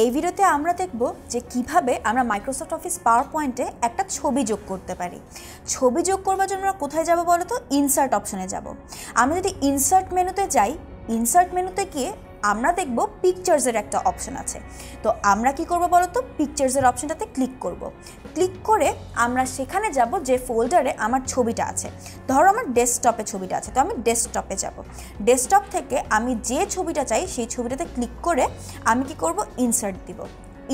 এই ভিডিওতে আমরা দেখব যে কিভাবে আমরা মাইক্রোসফট অফিস পাওয়ার পয়েন্টে একটা ছবি যোগ করতে পারি। ছবি যোগ করবার জন্য আমরা কোথায় যাব বলো তো? ইনসার্ট অপশনে যাব। আমরা যদি ইনসার্ট মেনুতে যাই, ইনসার্ট মেনুতে গিয়ে আমরা দেখব পিকচার্সের একটা অপশন আছে। তো আমরা কি করব বলো তো? পিকচার্সের অপশনটাতে ক্লিক করব। ক্লিক করে আমরা সেখানে যাব যে ফোল্ডারে আমার ছবিটা আছে। ধরো আমার ডেস্কটপে ছবিটা আছে, তো আমি ডেস্কটপে যাব। ডেস্কটপ থেকে আমি যে ছবিটা চাই সেই ছবিটাতে ক্লিক করে আমি কি করব? ইনসার্ট দিব।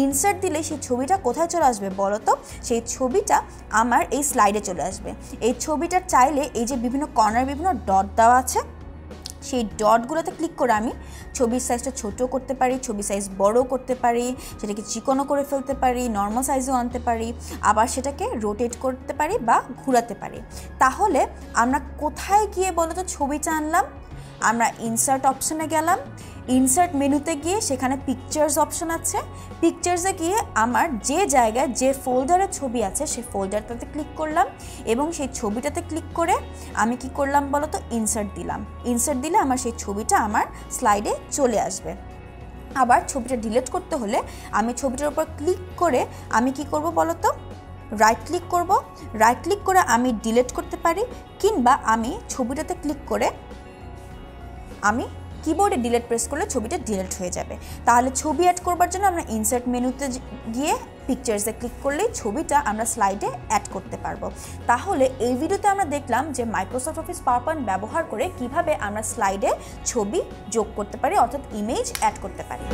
ইনসার্ট দিলে সেই ছবিটা কোথায় চলে আসবে বলো তো? সেই ছবিটা আমার এই স্লাইডে চলে আসবে। এই ছবিটা চাইলে এই যে বিভিন্ন কর্নার বিভিন্ন ডট দেওয়া আছে, সেই ডটগুলোতে ক্লিক করে আমি ছবির সাইজটা ছোটো করতে পারি, ছবির সাইজ বড় করতে পারি, সেটাকে চিকনও করে ফেলতে পারি, নর্মাল সাইজও আনতে পারি, আবার সেটাকে রোটেট করতে পারি বা ঘোরাতে পারি। তাহলে আমরা কোথায় গিয়ে বলো তো ছবিটা আনলাম? আমরা ইনসার্ট অপশনে গেলাম। ইনসার্ট মেনুতে গিয়ে সেখানে পিকচার্স অপশন আছে। পিকচার্সে গিয়ে আমার যে জায়গায় যে ফোল্ডারে ছবি আছে সেই ফোল্ডারটাতে ক্লিক করলাম এবং সেই ছবিটাতে ক্লিক করে আমি কি করলাম বলো তো? ইনসার্ট দিলাম। ইনসার্ট দিলে আমার সেই ছবিটা আমার স্লাইডে চলে আসবে। আবার ছবিটা ডিলিট করতে হলে আমি ছবিটার উপর ক্লিক করে আমি কি করব বলো তো? রাইট ক্লিক করব। রাইট ক্লিক করে আমি ডিলিট করতে পারি, কিংবা আমি ছবিটাতে ক্লিক করে আমি কিবোর্ডে ডিলিট প্রেস করলে ছবিটা ডিলিট হয়ে যাবে। তাহলে ছবি অ্যাড করবার জন্য আমরা ইনসার্ট মেনুতে গিয়ে পিকচার্সে ক্লিক করলেই ছবিটা আমরা স্লাইডে অ্যাড করতে পারবো। তাহলে এই ভিডিওতে আমরা দেখলাম যে মাইক্রোসফট অফিস পাওয়ার পয়েন্ট ব্যবহার করে কিভাবে আমরা স্লাইডে ছবি যোগ করতে পারি, অর্থাৎ ইমেজ অ্যাড করতে পারি।